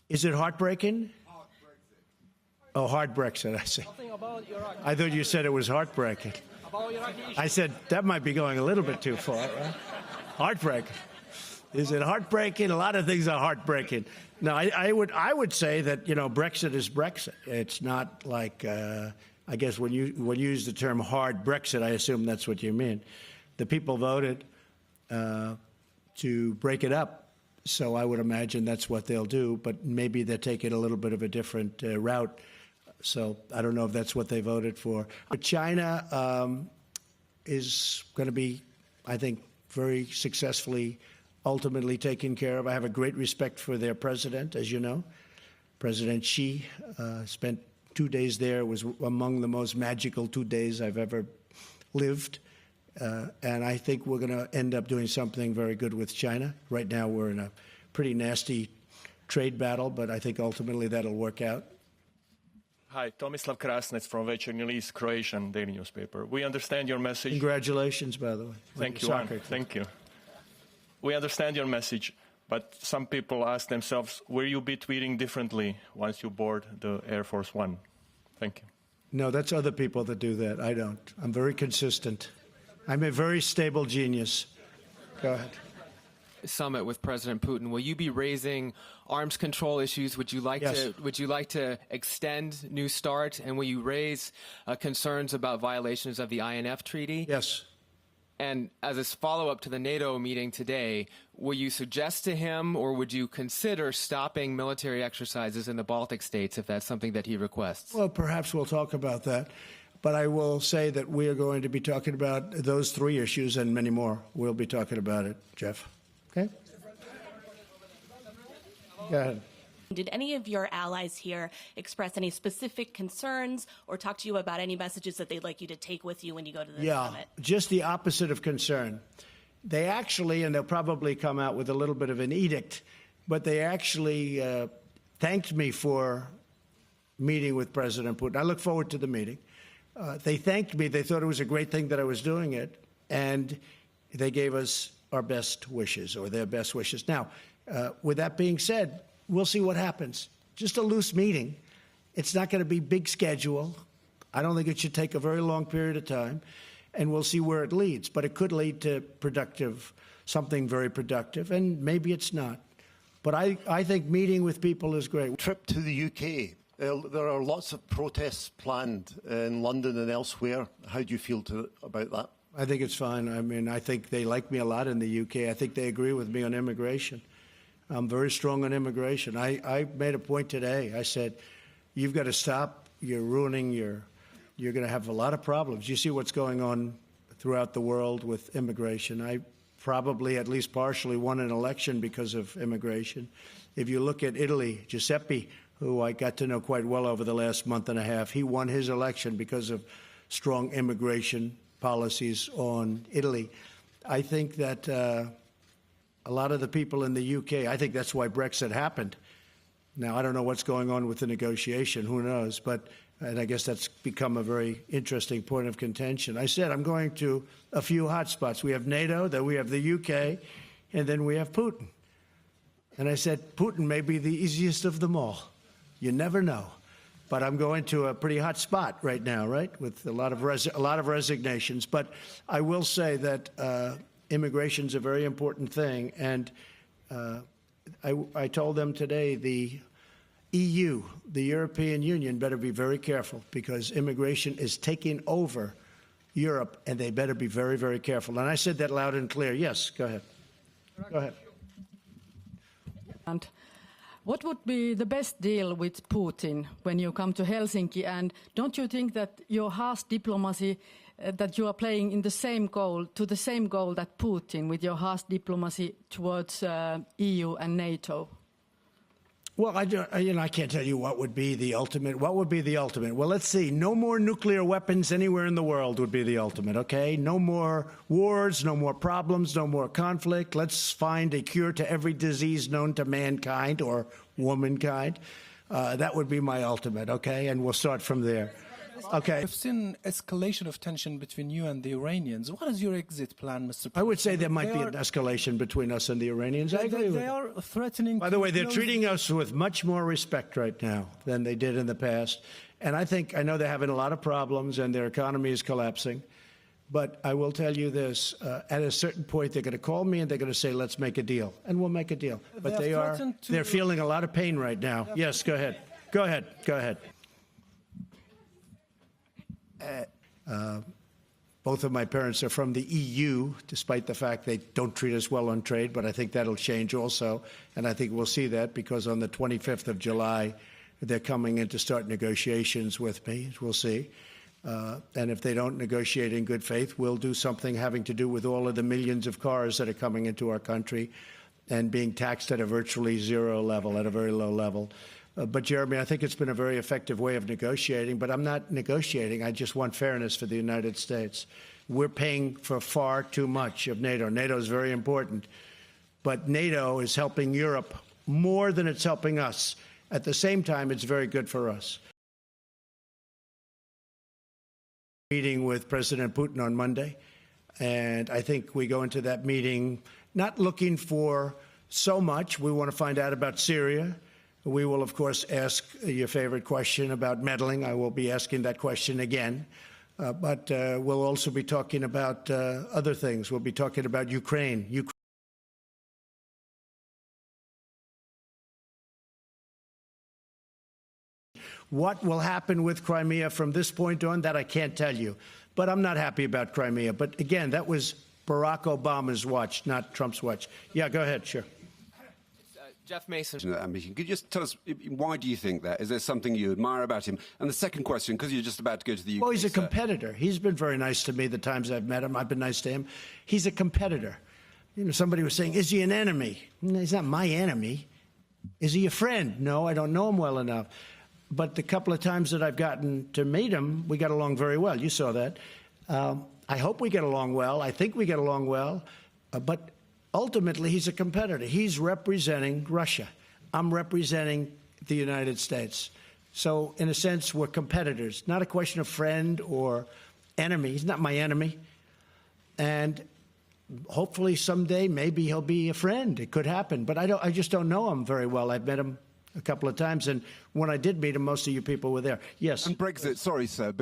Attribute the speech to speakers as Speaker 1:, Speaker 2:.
Speaker 1: Is it heartbreaking? Oh, hard Brexit, I see. I thought you said it was heartbreaking. I said that might be going a little bit too far, right? Heartbreaking. Is it heartbreaking? A lot of things are heartbreaking. No, I would say that, you know, Brexit is Brexit. It's not like, I guess when you use the term hard Brexit, I assume that's what you mean. The people voted to break it up, so I would imagine that's what they'll do, but maybe they're taking a little bit of a different route. So I don't know if that's what they voted for. But China is going to be, I think, very successfully ultimately taken care of. I have a great respect for their president, as you know. President Xi spent 2 days there. It was among the most magical 2 days I've ever lived. And I think we're going to end up doing something very good with China. Right now we're in a pretty nasty trade battle, but I think ultimately that'll work out.
Speaker 2: Hi, Tomislav Krasnec from Večernji List, Croatian daily newspaper. We understand your message.
Speaker 1: Congratulations, by the way.
Speaker 2: Thank you. Thank you. We understand your message, but some people ask themselves, will you be tweeting differently once you board the Air Force One? Thank you.
Speaker 1: No, that's other people that do that. I don't. I'm very consistent. I'm a very stable genius. Go ahead.
Speaker 3: Summit with President Putin, will you be raising arms control issues? Would you like to extend New START, and will you raise concerns about violations of the INF Treaty?
Speaker 1: Yes.
Speaker 3: And as a follow-up to the NATO meeting today, will you suggest to him, or would you consider stopping military exercises in the Baltic states if that's something that he requests?
Speaker 1: Well, perhaps we'll talk about that. But I will say that we are going to be talking about those three issues and many more. We'll be talking about it, Jeff. Okay? Go ahead.
Speaker 4: Did any of your allies here express any specific concerns or talk to you about any messages that they'd like you to take with you when you go to the summit?
Speaker 1: Yeah, just the opposite of concern. They actually, and they'll probably come out with a little bit of an edict, but they actually thanked me for meeting with President Putin. I look forward to the meeting. They thanked me. They thought it was a great thing that I was doing it, and they gave us our best wishes, or their best wishes. Now, with that being said, we'll see what happens. Just a loose meeting. It's not going to be big schedule. I don't think it should take a very long period of time, and we'll see where it leads. But it could lead to something very productive, and maybe it's not. But I think meeting with people is great.
Speaker 5: Trip to the UK. There are lots of protests planned in London and elsewhere. How do you feel about that?
Speaker 1: I think it's fine. I mean, I think they like me a lot in the UK. I think they agree with me on immigration. I'm very strong on immigration. I made a point today. I said, you've got to stop. You're ruining you're going to have a lot of problems. You see what's going on throughout the world with immigration. I probably at least partially won an election because of immigration. If you look at Italy, Giuseppe, who I got to know quite well over the last month and a half, he won his election because of strong immigration policies on Italy. I think that a lot of the people in the UK, I think that's why Brexit happened. Now, I don't know what's going on with the negotiation, who knows, and I guess that's become a very interesting point of contention. I said I'm going to a few hot spots. We have NATO, then we have the UK, and then we have Putin. And I said, Putin may be the easiest of them all. You never know. But I'm going to a pretty hot spot right now, right, with a lot of resignations. But I will say that immigration is a very important thing. And I told them today the EU, the European Union, better be very careful because immigration is taking over Europe, and they better be very, very careful. And I said that loud and clear. Yes, go ahead. Go ahead.
Speaker 6: And what would be the best deal with Putin when you come to Helsinki? And don't you think that your harsh diplomacy, that you are playing in the same goal that Putin with your harsh diplomacy towards EU and NATO?
Speaker 1: Well, I can't tell you what would be the ultimate. What would be the ultimate? Well, let's see. No more nuclear weapons anywhere in the world would be the ultimate, okay? No more wars, no more problems, no more conflict. Let's find a cure to every disease known to mankind or womankind. That would be my ultimate, okay? And we'll start from there. Okay.
Speaker 7: We've seen escalation of tension between you and the Iranians. What is your exit plan, Mr. President?
Speaker 1: I would say there might be an escalation between us and the Iranians. I agree with
Speaker 7: They
Speaker 1: that.
Speaker 7: are threatening.
Speaker 1: By the way, they're
Speaker 7: close-
Speaker 1: treating us with much more respect right now than they did in the past. And I know they're having a lot of problems and their economy is collapsing. But I will tell you this, at a certain point, they're going to call me and they're going to say, let's make a deal. And we'll make a deal. But they're feeling a lot of pain right now. Yes, go ahead. Go ahead. Go ahead. Both of my parents are from the EU, despite the fact they don't treat us well on trade, but I think that'll change also. And I think we'll see that because on the 25th of July, they're coming in to start negotiations with me. We'll see. And if they don't negotiate in good faith, we'll do something having to do with all of the millions of cars that are coming into our country and being taxed at a virtually zero level, at a very low level. But, Jeremy, I think it's been a very effective way of negotiating, but I'm not negotiating. I just want fairness for the United States. We're paying for far too much of NATO. NATO is very important, but NATO is helping Europe more than it's helping us. At the same time, it's very good for us. Meeting with President Putin on Monday, and I think we go into that meeting not looking for so much. We want to find out about Syria. We will, of course, ask your favorite question about meddling. I will be asking that question again. But we'll also be talking about other things. We'll be talking about Ukraine. What will happen with Crimea from this point on, that I can't tell you. But I'm not happy about Crimea. But again, that was Barack Obama's watch, not Trump's watch. Yeah, go ahead, sure.
Speaker 3: Jeff Mason.
Speaker 8: At that meeting. Could you just tell us, why do you think that? Is there something you admire about him? And the second question, because you're just about to go to the UK.
Speaker 1: Well, he's a competitor. He's been very nice to me the times I've met him. I've been nice to him. He's a competitor. You know, somebody was saying, is he an enemy? No, he's not my enemy. Is he a friend? No, I don't know him well enough. But the couple of times that I've gotten to meet him, we got along very well. You saw that. I hope we get along well. I think we get along well. But ultimately, he's a competitor. He's representing Russia. I'm representing the United States. So, in a sense, we're competitors. Not a question of friend or enemy. He's not my enemy. And hopefully someday, maybe he'll be a friend. It could happen. But I just don't know him very well. I've met him a couple of times. And when I did meet him, most of you people were there. Yes.
Speaker 8: And Brexit, sorry, sir.